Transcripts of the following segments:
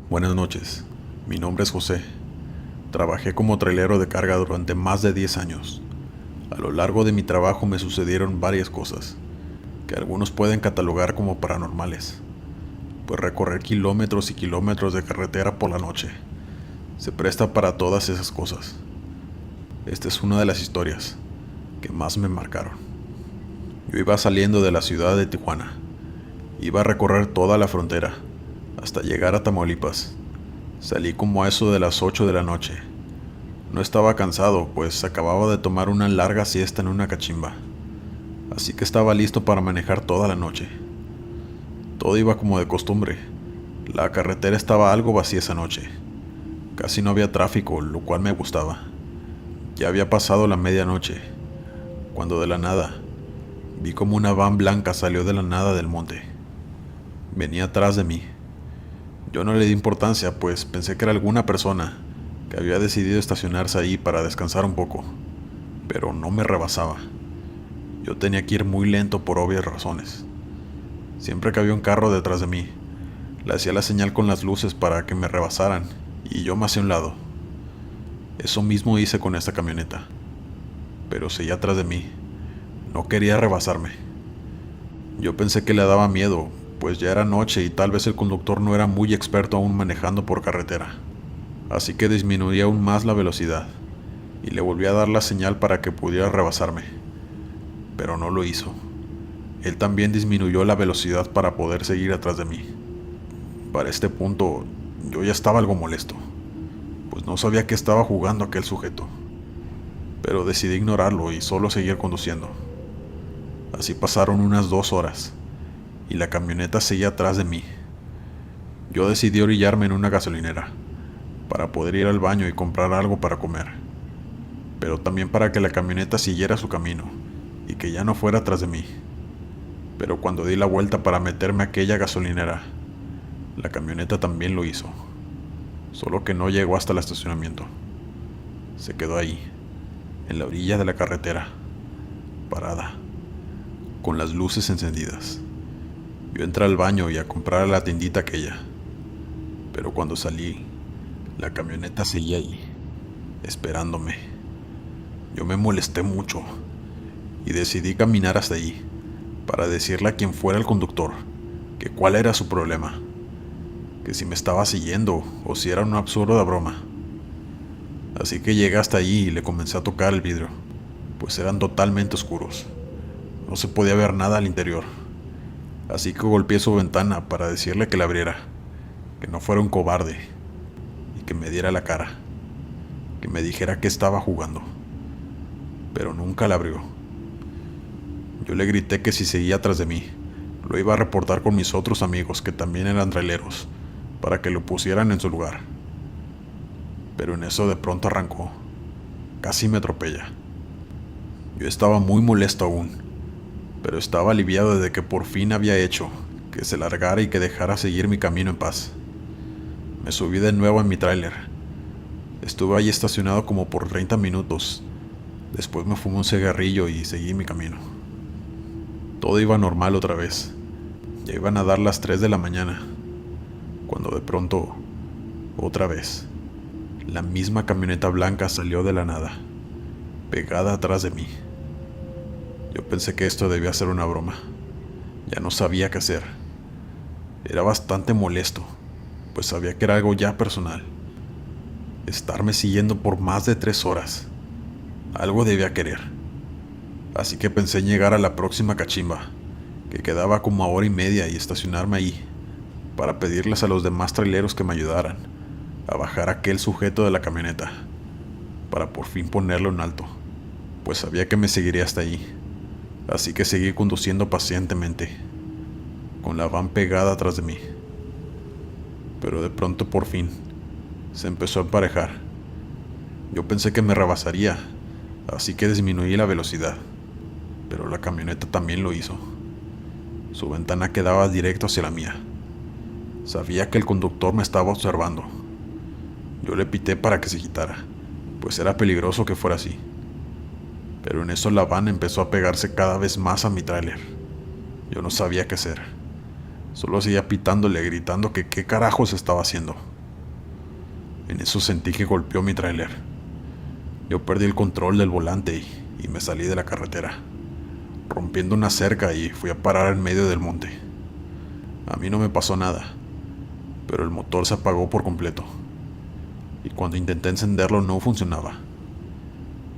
Buenas noches, mi nombre es José. Trabajé como trailero de carga durante más de 10 años. A lo largo de mi trabajo me sucedieron varias cosas, que algunos pueden catalogar como paranormales, pues recorrer kilómetros y kilómetros de carretera por la noche se presta para todas esas cosas. Esta es una de las historias que más me marcaron. Yo iba saliendo de la ciudad de Tijuana. Iba a recorrer toda la frontera hasta llegar a Tamaulipas. Salí como a eso de las 8 de la noche. No estaba cansado, pues acababa de tomar una larga siesta en una cachimba, así que estaba listo para manejar toda la noche. Todo iba como de costumbre. La carretera estaba algo vacía esa noche. Casi no había tráfico, lo cual me gustaba. Ya había pasado la medianoche, cuando de la nada vi como una van blanca salió de la nada del monte. Venía atrás de mí. Yo no le di importancia, pues pensé que era alguna persona que había decidido estacionarse ahí para descansar un poco, pero no me rebasaba. Yo tenía que ir muy lento por obvias razones. Siempre que había un carro detrás de mí, le hacía la señal con las luces para que me rebasaran y yo me hacía a un lado. Eso mismo hice con esta camioneta, pero seguía atrás de mí. No quería rebasarme. Yo pensé que le daba miedo, pues ya era noche y tal vez el conductor no era muy experto aún manejando por carretera. Así que disminuí aún más la velocidad y le volví a dar la señal para que pudiera rebasarme, pero no lo hizo. Él también disminuyó la velocidad para poder seguir atrás de mí. Para este punto, yo ya estaba algo molesto, pues no sabía qué estaba jugando aquel sujeto, pero decidí ignorarlo y solo seguir conduciendo. Así pasaron unas 2 horas y la camioneta seguía atrás de mí. Yo decidí orillarme en una gasolinera para poder ir al baño y comprar algo para comer, pero también para que la camioneta siguiera su camino y que ya no fuera atrás de mí. Pero cuando di la vuelta para meterme a aquella gasolinera, la camioneta también lo hizo, solo que no llegó hasta el estacionamiento. Se quedó ahí, en la orilla de la carretera, parada, con las luces encendidas. Yo entré al baño y a comprar a la tiendita aquella, pero cuando salí, la camioneta seguía ahí, esperándome. Yo me molesté mucho y decidí caminar hasta allí para decirle a quien fuera el conductor que cuál era su problema, que si me estaba siguiendo o si era una absurda broma. Así que llegué hasta allí y le comencé a tocar el vidrio, pues eran totalmente oscuros. No se podía ver nada al interior. Así que golpeé su ventana para decirle que la abriera, que no fuera un cobarde y que me diera la cara, que me dijera que estaba jugando. Pero nunca la abrió. Yo le grité que si seguía atrás de mí, lo iba a reportar con mis otros amigos que también eran traileros, para que lo pusieran en su lugar. Pero en eso de pronto arrancó. Casi me atropella. Yo estaba muy molesto aún, pero estaba aliviado de que por fin había hecho que se largara y que dejara seguir mi camino en paz. Me subí de nuevo en mi tráiler. Estuve ahí estacionado como por 30 minutos. Después me fumé un cigarrillo y seguí mi camino. Todo iba normal otra vez. Ya iban a dar las 3 de la mañana, cuando de pronto, otra vez, la misma camioneta blanca salió de la nada, pegada atrás de mí. Yo pensé que esto debía ser una broma. Ya no sabía qué hacer. Era bastante molesto, pues sabía que era algo ya personal. Estarme siguiendo por más de 3 horas. Algo debía querer. Así que pensé en llegar a la próxima cachimba, que quedaba como a hora y media, y estacionarme ahí, para pedirles a los demás traileros que me ayudaran a bajar a aquel sujeto de la camioneta, para por fin ponerlo en alto, pues sabía que me seguiría hasta allí. Así que seguí conduciendo pacientemente, con la van pegada atrás de mí. Pero de pronto por fin se empezó a emparejar. Yo pensé que me rebasaría, así que disminuí la velocidad, pero la camioneta también lo hizo. Su ventana quedaba directo hacia la mía. Sabía que el conductor me estaba observando. Yo le pité para que se quitara, pues era peligroso que fuera así. Pero en eso la van empezó a pegarse cada vez más a mi tráiler. Yo no sabía qué hacer. Solo seguía pitándole, gritando que qué carajos estaba haciendo. En eso sentí que golpeó mi tráiler. Yo perdí el control del volante y me salí de la carretera, rompiendo una cerca, y fui a parar en medio del monte. A mí no me pasó nada, pero el motor se apagó por completo, y cuando intenté encenderlo no funcionaba.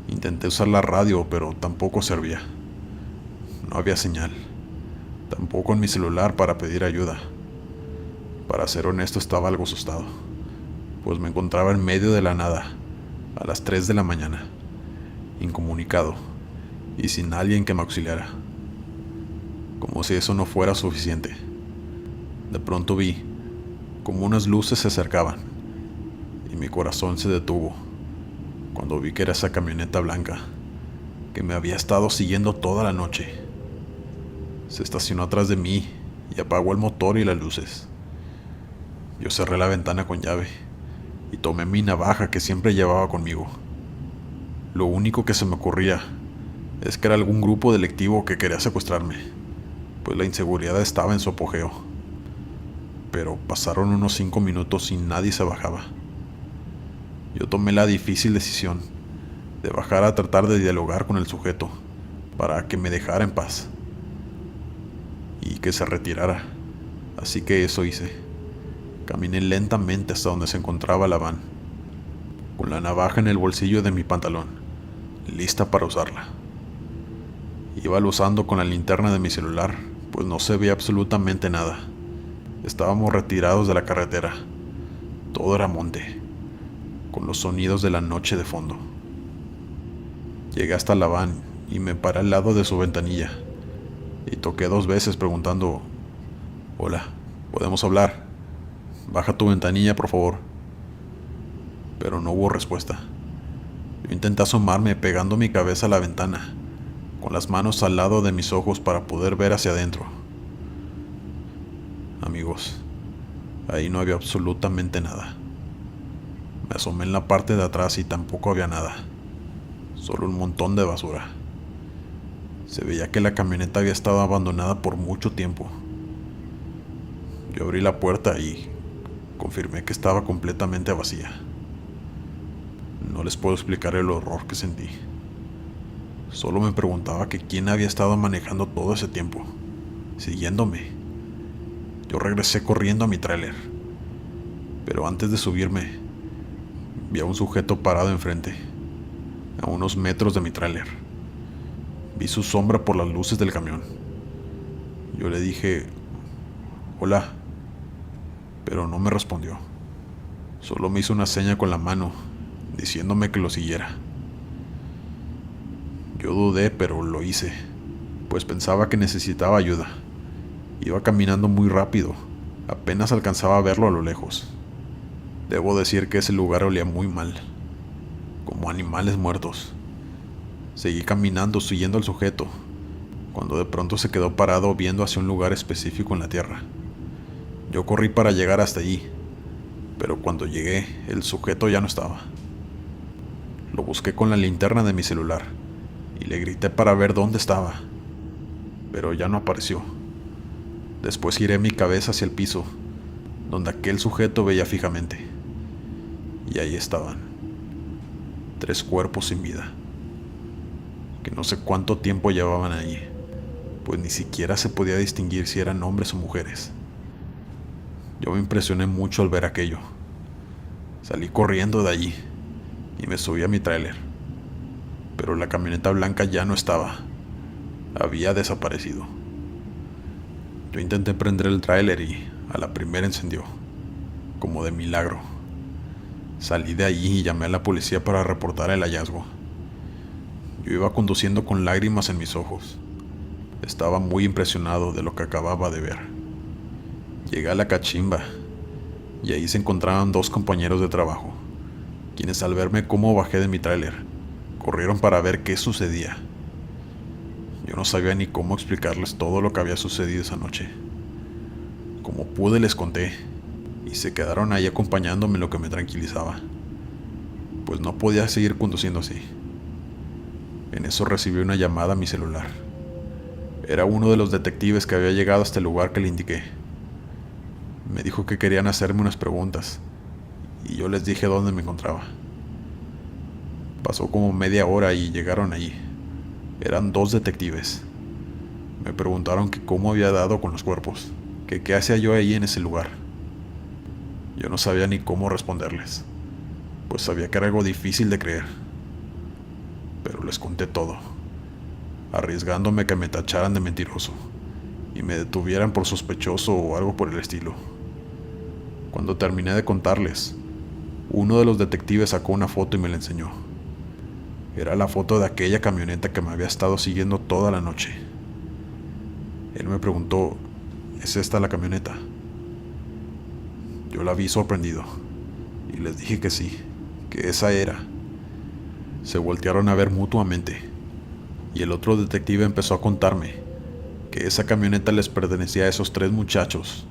Intenté usar la radio, pero tampoco servía. No había señal, tampoco en mi celular para pedir ayuda. Para ser honesto, estaba algo asustado, pues me encontraba en medio de la nada, a las 3 de la mañana, incomunicado y sin alguien que me auxiliara. Como si eso no fuera suficiente, de pronto vi como unas luces se acercaban y mi corazón se detuvo cuando vi que era esa camioneta blanca que me había estado siguiendo toda la noche. Se estacionó atrás de mí y apagó el motor y las luces. Yo cerré la ventana con llave y tomé mi navaja que siempre llevaba conmigo. Lo único que se me ocurría es que era algún grupo delictivo que quería secuestrarme, pues la inseguridad estaba en su apogeo. Pero pasaron unos 5 minutos y nadie se bajaba. Yo tomé la difícil decisión de bajar a tratar de dialogar con el sujeto para que me dejara en paz y que se retirara. Así que eso hice. Caminé lentamente hasta donde se encontraba la van, con la navaja en el bolsillo de mi pantalón, lista para usarla. Iba usando con la linterna de mi celular, pues no se veía absolutamente nada. Estábamos retirados de la carretera. Todo era monte, con los sonidos de la noche de fondo. Llegué hasta la van y me paré al lado de su ventanilla y toqué 2 veces preguntando: «Hola, ¿podemos hablar? Baja tu ventanilla, por favor». Pero no hubo respuesta. Yo intenté asomarme pegando mi cabeza a la ventana, con las manos al lado de mis ojos para poder ver hacia adentro. Amigos, ahí no había absolutamente nada. Me asomé en la parte de atrás y tampoco había nada, solo un montón de basura. Se veía que la camioneta había estado abandonada por mucho tiempo. Yo abrí la puerta y confirmé que estaba completamente vacía. No les puedo explicar el horror que sentí. Solo me preguntaba que quién había estado manejando todo ese tiempo, siguiéndome. Yo regresé corriendo a mi tráiler, pero antes de subirme, vi a un sujeto parado enfrente, a unos metros de mi tráiler. Vi su sombra por las luces del camión. Yo le dije: «Hola», pero no me respondió. Solo me hizo una seña con la mano, diciéndome que lo siguiera. Yo dudé, pero lo hice, pues pensaba que necesitaba ayuda. Iba caminando muy rápido, apenas alcanzaba a verlo a lo lejos. Debo decir que ese lugar olía muy mal, como animales muertos. Seguí caminando siguiendo al sujeto, cuando de pronto se quedó parado viendo hacia un lugar específico en la tierra. Yo corrí para llegar hasta allí, pero cuando llegué, el sujeto ya no estaba. Lo busqué con la linterna de mi celular y le grité para ver dónde estaba, pero ya no apareció. Después giré mi cabeza hacia el piso, donde aquel sujeto veía fijamente, y ahí estaban, 3 cuerpos sin vida, que no sé cuánto tiempo llevaban allí, pues ni siquiera se podía distinguir si eran hombres o mujeres. Yo me impresioné mucho al ver aquello. Salí corriendo de allí y me subí a mi tráiler, pero la camioneta blanca ya no estaba. Había desaparecido. Yo intenté prender el tráiler y a la primera encendió, como de milagro. Salí de allí y llamé a la policía para reportar el hallazgo. Yo iba conduciendo con lágrimas en mis ojos. Estaba muy impresionado de lo que acababa de ver. Llegué a la cachimba y ahí se encontraban 2 compañeros de trabajo, quienes al verme cómo bajé de mi tráiler, corrieron para ver qué sucedía. Yo no sabía ni cómo explicarles todo lo que había sucedido esa noche. Como pude les conté, y se quedaron ahí acompañándome en lo que me tranquilizaba, pues no podía seguir conduciendo así. En eso recibí una llamada a mi celular. Era uno de los detectives que había llegado hasta el lugar que le indiqué. Me dijo que querían hacerme unas preguntas y yo les dije dónde me encontraba. Pasó como media hora y llegaron allí. Eran 2 detectives. Me preguntaron que cómo había dado con los cuerpos, que qué hacía yo ahí en ese lugar. Yo no sabía ni cómo responderles, pues sabía que era algo difícil de creer. Pero les conté todo, arriesgándome que me tacharan de mentiroso y me detuvieran por sospechoso o algo por el estilo. Cuando terminé de contarles, uno de los detectives sacó una foto y me la enseñó. Era la foto de aquella camioneta que me había estado siguiendo toda la noche. Él me preguntó, ¿es esta la camioneta? Yo la vi sorprendido y les dije que sí, que esa era. Se voltearon a ver mutuamente y el otro detective empezó a contarme que esa camioneta les pertenecía a esos 3 muchachos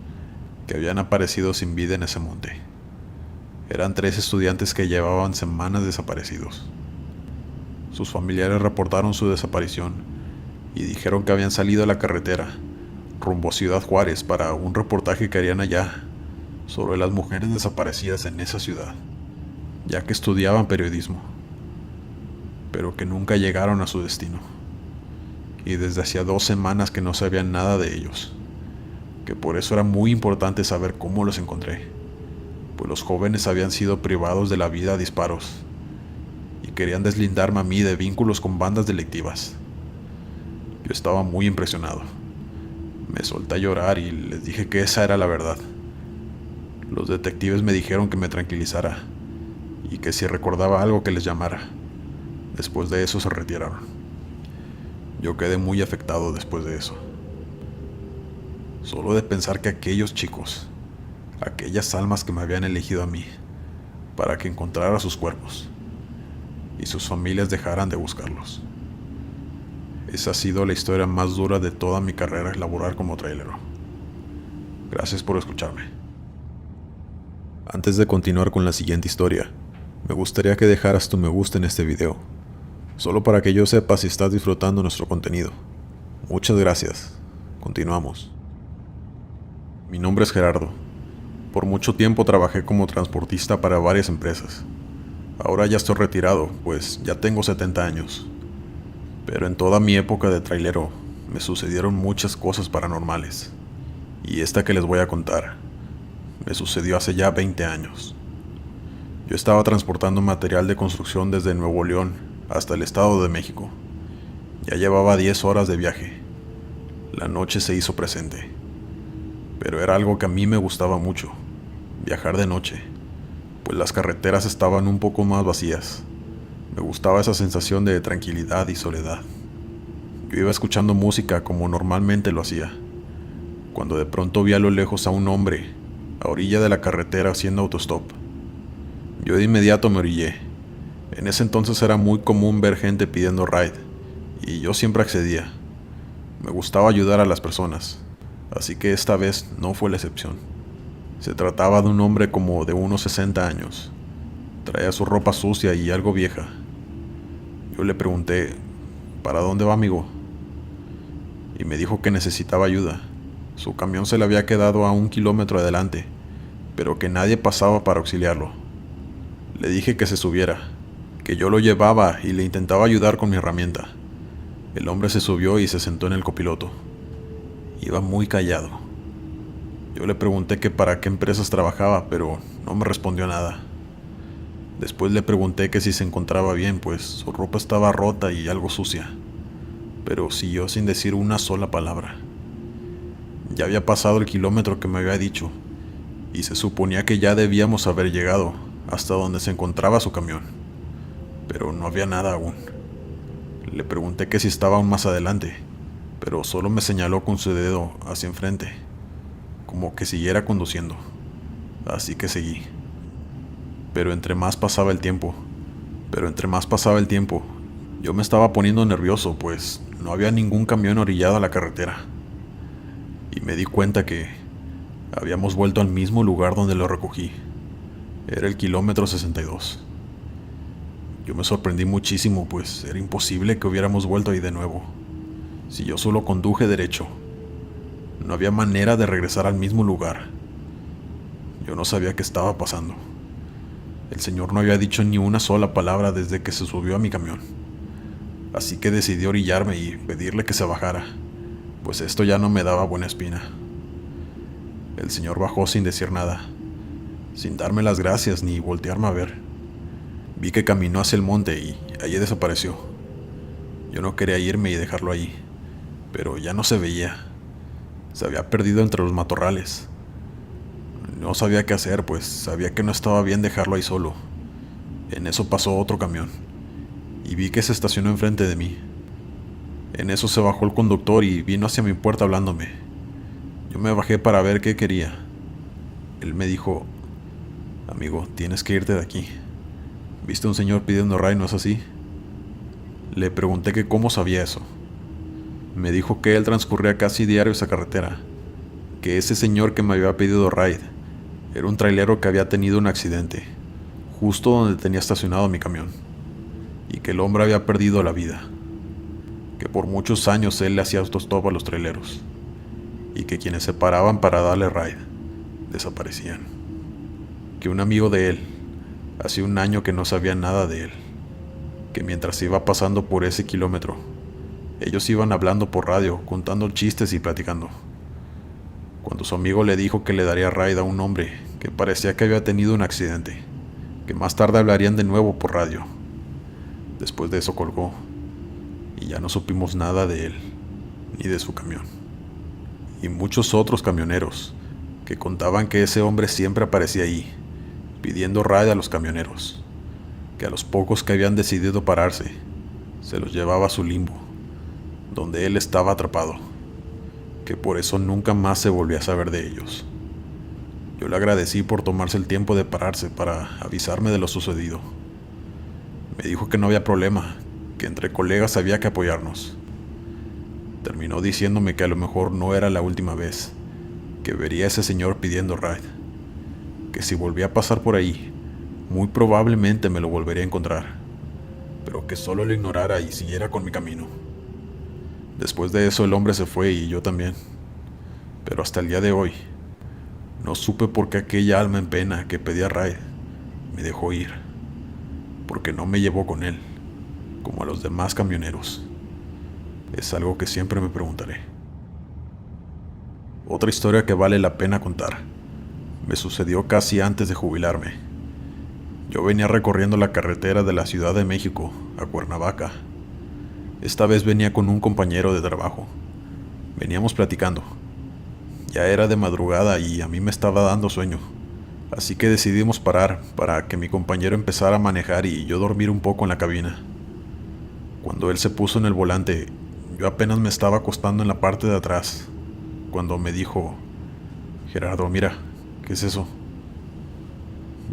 que habían aparecido sin vida en ese monte. Eran 3 estudiantes que llevaban semanas desaparecidos. Sus familiares reportaron su desaparición y dijeron que habían salido a la carretera rumbo a Ciudad Juárez para un reportaje que harían allá sobre las mujeres desaparecidas en esa ciudad, ya que estudiaban periodismo, pero que nunca llegaron a su destino. Y desde hacía 2 semanas que no sabían nada de ellos, que por eso era muy importante saber cómo los encontré, pues los jóvenes habían sido privados de la vida a disparos y querían deslindarme a mí de vínculos con bandas delictivas. Yo estaba muy impresionado. Me solté a llorar y les dije que esa era la verdad. Los detectives me dijeron que me tranquilizara y que si recordaba algo que les llamara. Después de eso se retiraron. Yo quedé muy afectado después de eso. Solo de pensar que aquellos chicos, aquellas almas que me habían elegido a mí, para que encontrara sus cuerpos, y sus familias dejaran de buscarlos. Esa ha sido la historia más dura de toda mi carrera laboral como trailero. Gracias por escucharme. Antes de continuar con la siguiente historia, me gustaría que dejaras tu me gusta en este video, solo para que yo sepa si estás disfrutando nuestro contenido. Muchas gracias. Continuamos. Mi nombre es Gerardo. Por mucho tiempo trabajé como transportista para varias empresas. Ahora ya estoy retirado, pues ya tengo 70 años. Pero en toda mi época de trailero me sucedieron muchas cosas paranormales. Y esta que les voy a contar me sucedió hace ya 20 años. Yo estaba transportando material de construcción desde Nuevo León hasta el Estado de México. Ya llevaba 10 horas de viaje. La noche se hizo presente. Pero era algo que a mí me gustaba mucho, viajar de noche, pues las carreteras estaban un poco más vacías. Me gustaba esa sensación de tranquilidad y soledad. Yo iba escuchando música como normalmente lo hacía, cuando de pronto vi a lo lejos a un hombre, a orilla de la carretera haciendo autostop. Yo de inmediato me orillé. En ese entonces era muy común ver gente pidiendo ride, y yo siempre accedía. Me gustaba ayudar a las personas, así que esta vez no fue la excepción. Se trataba de un hombre como de unos 60 años. Traía su ropa sucia y algo vieja. Yo le pregunté, ¿para dónde va, amigo? Y me dijo que necesitaba ayuda. Su camión se le había quedado a 1 kilómetro adelante, pero que nadie pasaba para auxiliarlo. Le dije que se subiera, que yo lo llevaba y le intentaba ayudar con mi herramienta. El hombre se subió y se sentó en el copiloto. Iba muy callado. Yo le pregunté que para qué empresas trabajaba, pero no me respondió nada. Después le pregunté que si se encontraba bien, pues su ropa estaba rota y algo sucia, pero siguió sin decir una sola palabra. Ya había pasado el kilómetro que me había dicho, y se suponía que ya debíamos haber llegado hasta donde se encontraba su camión, pero no había nada aún. Le pregunté que si estaba aún más adelante, pero solo me señaló con su dedo hacia enfrente, como que siguiera conduciendo, así que seguí. Pero entre más pasaba el tiempo, yo me estaba poniendo nervioso, pues no había ningún camión orillado a la carretera. Y me di cuenta que habíamos vuelto al mismo lugar donde lo recogí. Era el kilómetro 62. Yo me sorprendí muchísimo, pues era imposible que hubiéramos vuelto ahí de nuevo. Si yo solo conduje derecho, no había manera de regresar al mismo lugar. Yo no sabía qué estaba pasando. El señor no había dicho ni una sola palabra desde que se subió a mi camión. Así que decidí orillarme y pedirle que se bajara, pues esto ya no me daba buena espina. El señor bajó sin decir nada, sin darme las gracias ni voltearme a ver. Vi que caminó hacia el monte y allí desapareció. Yo no quería irme y dejarlo ahí, pero ya no se veía. Se había perdido entre los matorrales. No sabía qué hacer, pues sabía que no estaba bien dejarlo ahí solo. En eso pasó otro camión, y vi que se estacionó enfrente de mí. En eso se bajó el conductor y vino hacia mi puerta hablándome. Yo me bajé para ver qué quería. Él me dijo: amigo, tienes que irte de aquí. ¿Viste a un señor pidiendo ray, no es así? Le pregunté que cómo sabía eso. Me dijo que él transcurría casi diario esa carretera, que ese señor que me había pedido ride era un trailero que había tenido un accidente, justo donde tenía estacionado mi camión, y que el hombre había perdido la vida, que por muchos años él le hacía autostop a los traileros, y que quienes se paraban para darle ride desaparecían, que un amigo de él, hacía un año que no sabía nada de él, que mientras iba pasando por ese kilómetro, ellos iban hablando por radio, contando chistes y platicando. Cuando su amigo le dijo que le daría ride a un hombre que parecía que había tenido un accidente, que más tarde hablarían de nuevo por radio. Después de eso colgó, y ya no supimos nada de él, ni de su camión. Y muchos otros camioneros, que contaban que ese hombre siempre aparecía ahí, pidiendo ride a los camioneros, que a los pocos que habían decidido pararse, se los llevaba a su limbo, donde él estaba atrapado, que por eso nunca más se volvía a saber de ellos. Yo le agradecí por tomarse el tiempo de pararse para avisarme de lo sucedido. Me dijo que no había problema, que entre colegas había que apoyarnos. Terminó diciéndome que a lo mejor no era la última vez que vería a ese señor pidiendo ride, que si volvía a pasar por ahí, muy probablemente me lo volvería a encontrar, pero que solo lo ignorara y siguiera con mi camino. Después de eso el hombre se fue y yo también, pero hasta el día de hoy no supe por qué aquella alma en pena que pedía ride me dejó ir, porque no me llevó con él, como a los demás camioneros. Es algo que siempre me preguntaré. Otra historia que vale la pena contar me sucedió casi antes de jubilarme. Yo venía recorriendo la carretera de la Ciudad de México a Cuernavaca. Esta vez venía con un compañero de trabajo. Veníamos platicando. Ya era de madrugada y a mí me estaba dando sueño, así que decidimos parar para que mi compañero empezara a manejar y yo dormir un poco en la cabina. Cuando él se puso en el volante, yo apenas me estaba acostando en la parte de atrás, cuando me dijo: Gerardo, mira, ¿qué es eso?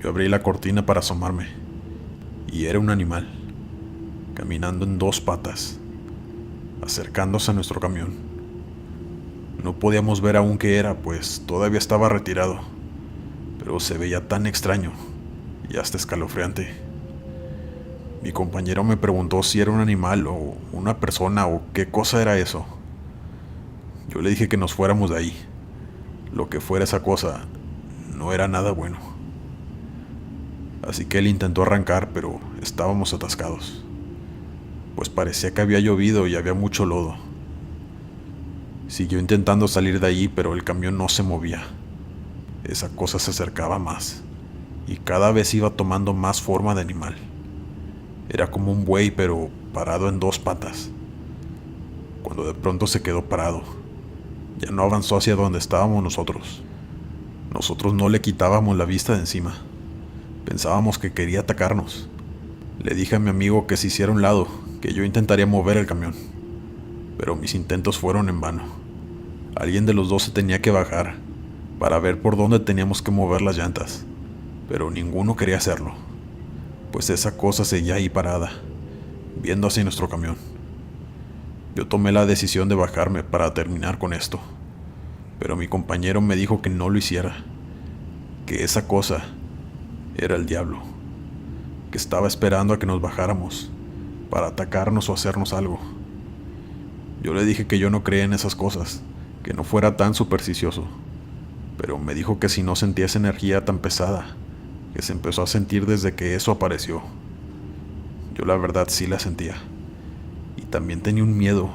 Yo abrí la cortina para asomarme, y era un animal, caminando en dos patas, acercándose a nuestro camión. No podíamos ver aún qué era, pues todavía estaba retirado, pero se veía tan extraño y hasta escalofriante. Mi compañero me preguntó si era un animal o una persona o qué cosa era eso. Yo le dije que nos fuéramos de ahí. Lo que fuera esa cosa no era nada bueno. Así que él intentó arrancar, pero estábamos atascados, pues parecía que había llovido y había mucho lodo. Siguió intentando salir de allí, pero el camión no se movía. Esa cosa se acercaba más, y cada vez iba tomando más forma de animal. Era como un buey, pero parado en dos patas. Cuando de pronto se quedó parado, ya no avanzó hacia donde estábamos nosotros. Nosotros no le quitábamos la vista de encima. Pensábamos que quería atacarnos. Le dije a mi amigo que se hiciera a un lado, que yo intentaría mover el camión, pero mis intentos fueron en vano. Alguien de los dos se tenía que bajar para ver por dónde teníamos que mover las llantas, pero ninguno quería hacerlo, pues esa cosa seguía ahí parada, viendo hacia nuestro camión. Yo tomé la decisión de bajarme para terminar con esto, pero mi compañero me dijo que no lo hiciera, que esa cosa era el diablo, que estaba esperando a que nos bajáramos para atacarnos o hacernos algo. Yo le dije que yo no creía en esas cosas, que no fuera tan supersticioso, pero me dijo que si no sentía esa energía tan pesada que se empezó a sentir desde que eso apareció. Yo la verdad sí la sentía. Y también tenía un miedo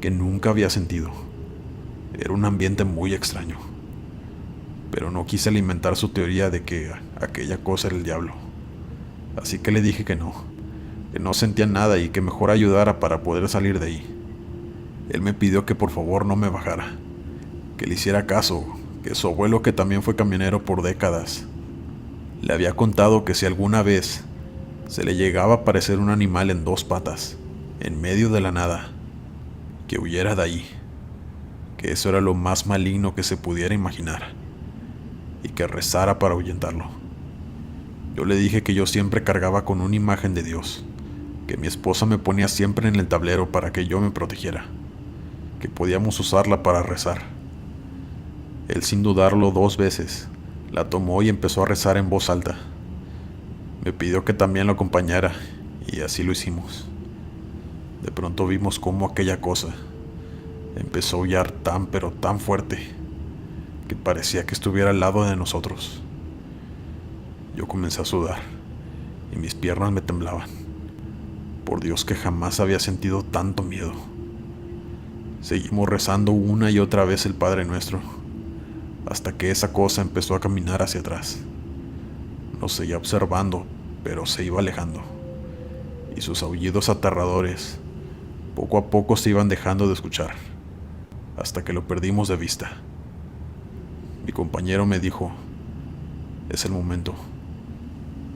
que nunca había sentido. Era un ambiente muy extraño. Pero no quise alimentar su teoría de que aquella cosa era el diablo. Así que le dije que no sentía nada y que mejor ayudara para poder salir de ahí. Él me pidió que por favor no me bajara, que le hiciera caso, que su abuelo, que también fue camionero por décadas, le había contado que si alguna vez se le llegaba a aparecer un animal en dos patas, en medio de la nada, que huyera de ahí, que eso era lo más maligno que se pudiera imaginar, y que rezara para ahuyentarlo. Yo le dije que yo siempre cargaba con una imagen de Dios, que mi esposa me ponía siempre en el tablero para que yo me protegiera, que podíamos usarla para rezar. Él, sin dudarlo 2 veces, la tomó y empezó a rezar en voz alta. Me pidió que también lo acompañara, y así lo hicimos. De pronto vimos cómo aquella cosa empezó a aullar tan pero tan fuerte que parecía que estuviera al lado de nosotros. Yo comencé a sudar y mis piernas me temblaban. Por Dios que jamás había sentido tanto miedo. Seguimos rezando una y otra vez el Padre Nuestro, hasta que esa cosa empezó a caminar hacia atrás. Nos seguía observando, pero se iba alejando, y sus aullidos aterradores poco a poco se iban dejando de escuchar, hasta que lo perdimos de vista. Mi compañero me dijo: es el momento,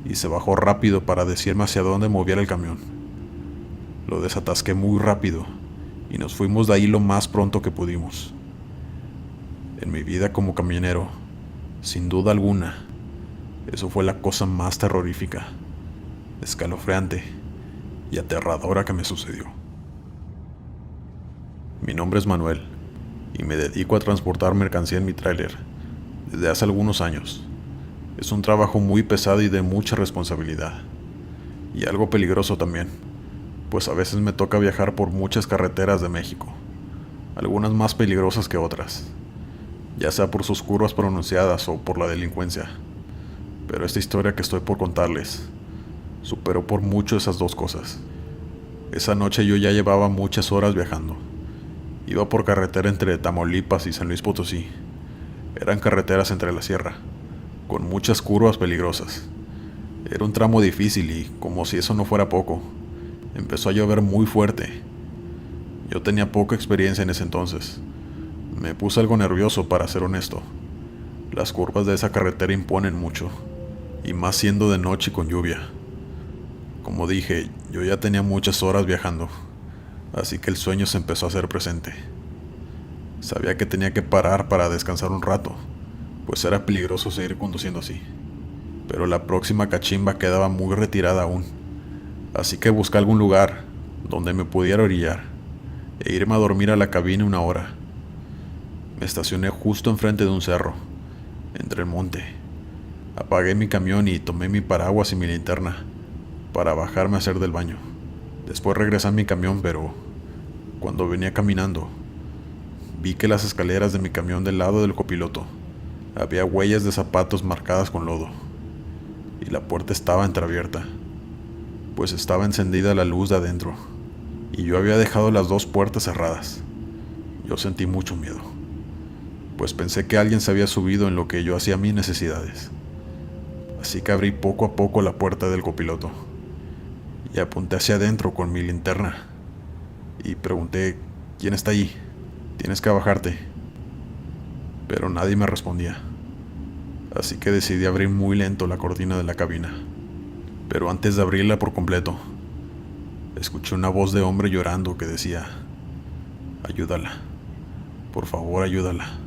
y se bajó rápido para decirme hacia dónde moviera el camión. Lo desatasqué muy rápido y nos fuimos de ahí lo más pronto que pudimos. En mi vida como camionero, sin duda alguna, eso fue la cosa más terrorífica, escalofriante y aterradora que me sucedió. Mi nombre es Manuel y me dedico a transportar mercancía en mi tráiler desde hace algunos años. Es un trabajo muy pesado y de mucha responsabilidad, y algo peligroso también, pues a veces me toca viajar por muchas carreteras de México, algunas más peligrosas que otras, ya sea por sus curvas pronunciadas o por la delincuencia. Pero esta historia que estoy por contarles superó por mucho esas dos cosas. Esa noche yo ya llevaba muchas horas viajando. Iba por carretera entre Tamaulipas y San Luis Potosí. Eran carreteras entre la sierra, con muchas curvas peligrosas. Era un tramo difícil y, como si eso no fuera poco, empezó a llover muy fuerte. Yo tenía poca experiencia en ese entonces. Me puse algo nervioso, para ser honesto. Las curvas de esa carretera imponen mucho, y más siendo de noche y con lluvia. Como dije, yo ya tenía muchas horas viajando, así que el sueño se empezó a hacer presente. Sabía que tenía que parar para descansar un rato, pues era peligroso seguir conduciendo así. Pero la próxima cachimba quedaba muy retirada aún, así que busqué algún lugar donde me pudiera orillar e irme a dormir a la cabina 1 hora. Me estacioné justo enfrente de un cerro, entre el monte. Apagué mi camión y tomé mi paraguas y mi linterna para bajarme a hacer del baño. Después regresé a mi camión, pero cuando venía caminando, vi que las escaleras de mi camión del lado del copiloto había huellas de zapatos marcadas con lodo, y la puerta estaba entreabierta, pues estaba encendida la luz de adentro, y yo había dejado las 2 puertas cerradas. Yo sentí mucho miedo, pues pensé que alguien se había subido en lo que yo hacía mis necesidades. Así que abrí poco a poco la puerta del copiloto y apunté hacia adentro con mi linterna y pregunté: ¿quién está allí? Tienes que bajarte. Pero nadie me respondía, así que decidí abrir muy lento la cortina de la cabina. Pero antes de abrirla por completo, escuché una voz de hombre llorando que decía: ayúdala, por favor ayúdala.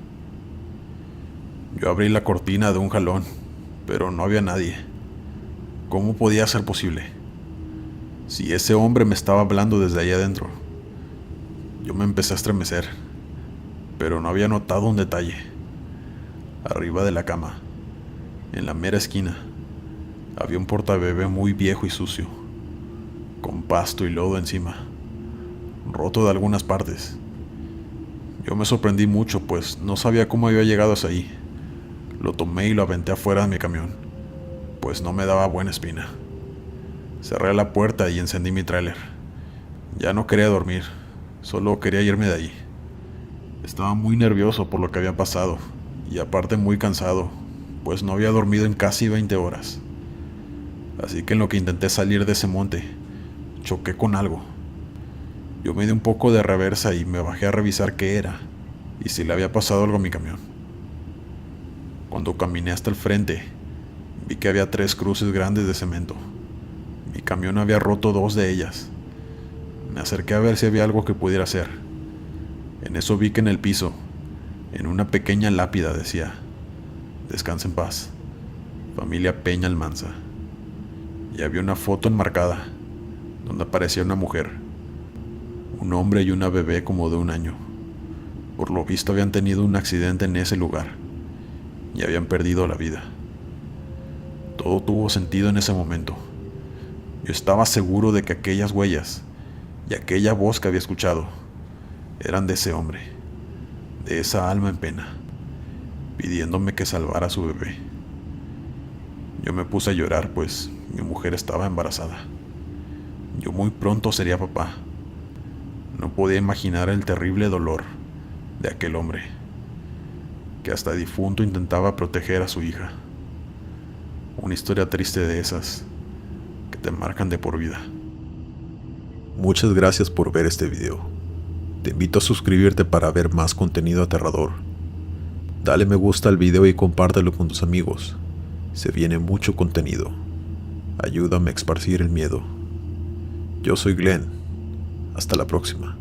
Yo abrí la cortina de un jalón, pero no había nadie. ¿Cómo podía ser posible? Si ese hombre me estaba hablando desde allá adentro. Yo me empecé a estremecer, pero no había notado un detalle. Arriba de la cama, en la mera esquina, había un portabebé muy viejo y sucio, con pasto y lodo encima, roto de algunas partes. Yo me sorprendí mucho, pues no sabía cómo había llegado hasta ahí. Lo tomé y lo aventé afuera de mi camión. pues no me daba buena espina. Cerré la puerta y encendí mi tráiler. Ya no quería dormir, solo quería irme de ahí. Estaba muy nervioso por lo que había pasado y aparte muy cansado, pues no había dormido en casi 20 horas. Así que en lo que intenté salir de ese monte, choqué con algo. Yo me di un poco de reversa y me bajé a revisar qué era y si le había pasado algo a mi camión. Cuando caminé hasta el frente, vi que había 3 cruces grandes de cemento. Mi camión había roto 2 de ellas. Me acerqué a ver si había algo que pudiera hacer. En eso vi que en el piso, en una pequeña lápida decía: "Descansa en paz, familia Peña Almanza". Y había una foto enmarcada, donde aparecía una mujer, un hombre y una bebé como de 1 año. Por lo visto habían tenido un accidente en ese lugar y habían perdido la vida. Todo tuvo sentido en ese momento. Yo estaba seguro de que aquellas huellas y aquella voz que había escuchado eran de ese hombre, de esa alma en pena, pidiéndome que salvara a su bebé. Yo me puse a llorar, pues mi mujer estaba embarazada. Yo muy pronto sería papá. No podía imaginar el terrible dolor de aquel hombre, que hasta difunto intentaba proteger a su hija. Una historia triste de esas que te marcan de por vida. Muchas gracias por ver este video. Te invito a suscribirte para ver más contenido aterrador. Dale me gusta al video y compártelo con tus amigos. Se viene mucho contenido. Ayúdame a esparcir el miedo. Yo soy Glenn. Hasta la próxima.